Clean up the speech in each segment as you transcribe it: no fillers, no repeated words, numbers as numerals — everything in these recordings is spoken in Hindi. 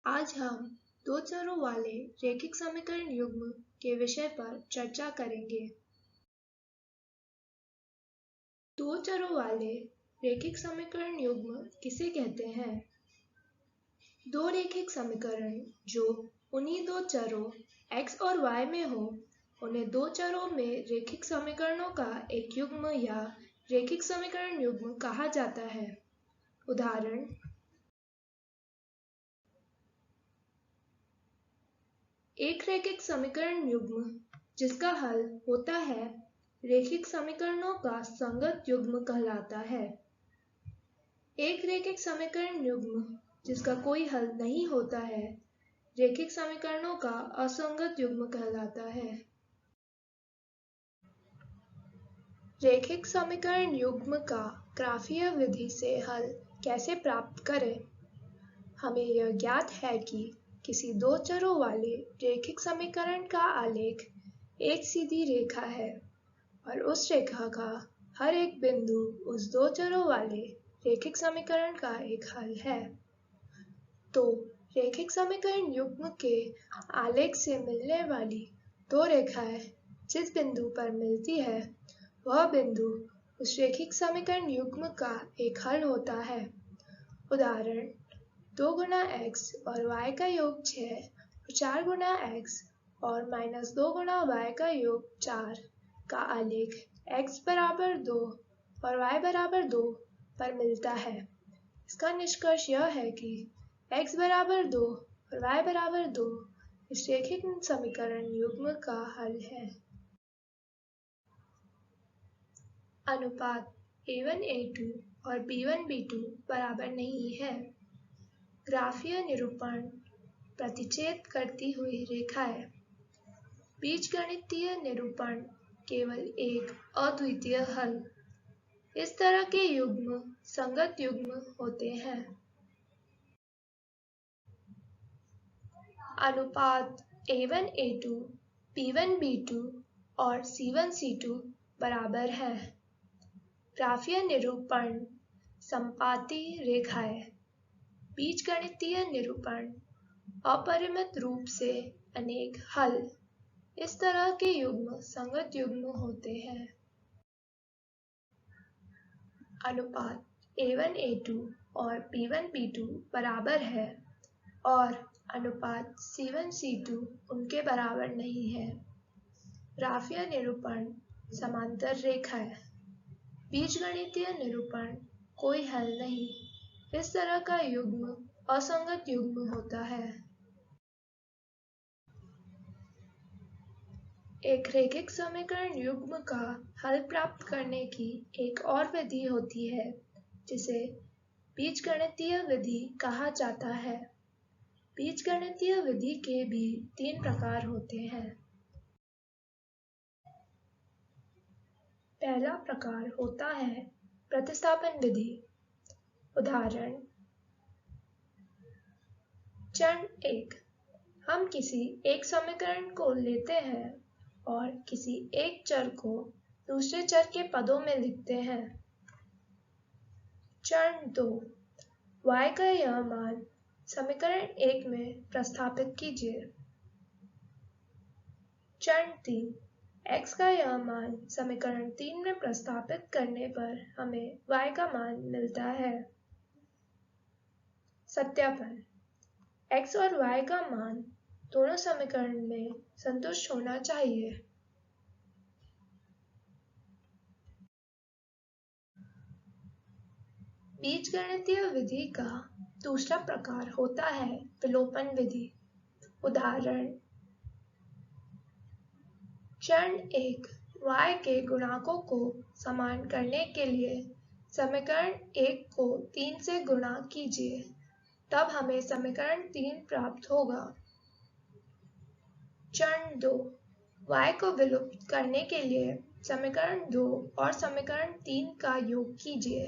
आज हम दो चरों वाले रैखिक समीकरण युग्म के विषय पर चर्चा करेंगे। दो चरों वाले रैखिक समीकरण युग्म किसे कहते हैं? दो रैखिक समीकरण जो उन्हीं दो चरों x और y में हो, उन्हें दो चरों में रैखिक समीकरणों का एक युग्म या रैखिक समीकरण युग्म कहा जाता है। उदाहरण: एक रैखिक समीकरण युग्म जिसका हल होता है रैखिक समीकरणों का संगत युग्म कहलाता है। एक रैखिक समीकरण युग्म जिसका कोई हल नहीं होता है रैखिक समीकरणों का असंगत युग्म कहलाता है। रैखिक समीकरण युग्म का ग्राफीय विधि से हल कैसे प्राप्त करें? हमें यह ज्ञात है कि किसी दो चरों वाले रैखिक समीकरण का आलेख एक सीधी रेखा है और उस रेखा का हर एक बिंदु उस दो चरों वाले रैखिक समीकरण का एक हल है। तो रैखिक समीकरण युग्म के आलेख से मिलने वाली दो रेखाएं जिस बिंदु पर मिलती है वह बिंदु उस रैखिक समीकरण युग्म का एक हल होता है। उदाहरण: 2 गुना x और y का योग 6 और 4 गुना x और -2 गुना y का योग 4 का आलेख x बराबर 2 और y बराबर 2 पर मिलता है। इसका निष्कर्ष यह है कि x बराबर 2 और y बराबर 2 इस रैखिक समीकरण युग्म का हल है। अनुपात a1 a2 और b1 b2 बराबर नहीं है। ग्राफीय निरूपण: प्रतिच्छेद करती हुई रेखाएं। बीजगणितीय निरूपण: केवल एक अद्वितीय हल। इस तरह के युग्म संगत युग्म होते हैं। अनुपात a1 a2, b1 b2 और c1 c2 बराबर है। ग्राफीय निरूपण: समपाती रेखाएं। बीजगणितीय निरूपण: अपरिमित रूप से अनेक हल। इस तरह के युग्म संगत युग्म होते हैं। अनुपात a1 a2 और b1 b2 बराबर है और अनुपात c1 c2 उनके बराबर नहीं है। ग्राफीय निरूपण: समांतर रेखाएं। बीजगणितीय निरूपण: कोई हल नहीं। इस तरह का युग्म असंगत युग्म होता है। एक रैखिक समीकरण युग्म का हल प्राप्त करने की एक और विधि होती है जिसे बीजगणितीय विधि कहा जाता है। बीजगणितीय विधि के भी 3 प्रकार होते हैं। पहला प्रकार होता है प्रतिस्थापन विधि। उदाहरण: चरण 1: हम किसी एक समीकरण को लेते हैं और किसी एक चर को दूसरे चर के पदों में लिखते हैं। चरण 2: y का यह मान समीकरण 1 में प्रतिस्थापित कीजिए। चरण 3: x का यह मान समीकरण 3 में प्रतिस्थापित करने पर हमें y का मान मिलता है। सत्यापन: x और y का मान दोनों समीकरण में संतुष्ट होना चाहिए। बीजगणितीय विधि का दूसरा प्रकार होता है विलोपन विधि। उदाहरण: चरण 1: y के गुणांकों को समान करने के लिए समीकरण 1 को 3 से गुणा कीजिए, तब हमें समीकरण 3 प्राप्त होगा। चरण 2: y को विलुप्त करने के लिए समीकरण 2 और समीकरण 3 का योग कीजिए।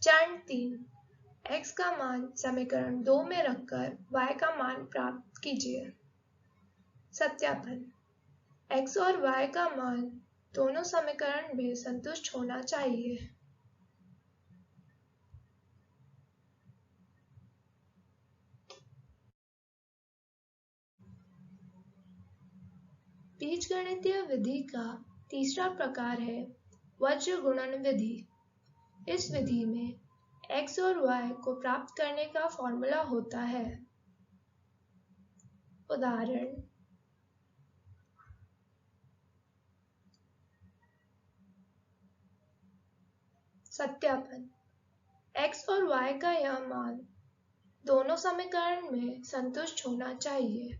चरण 3: x का मान समीकरण 2 में रखकर y का मान प्राप्त कीजिए। सत्यापन: x और y का मान दोनों समीकरण में संतुष्ट होना चाहिए। बीजगणितीय विधि का तीसरा प्रकार है वज्र गुणन विधि। इस विधि में x और y को प्राप्त करने का फॉर्मूला होता है। उदाहरण: सत्यापन: x और y का यह मान दोनों समीकरण में संतुष्ट होना चाहिए।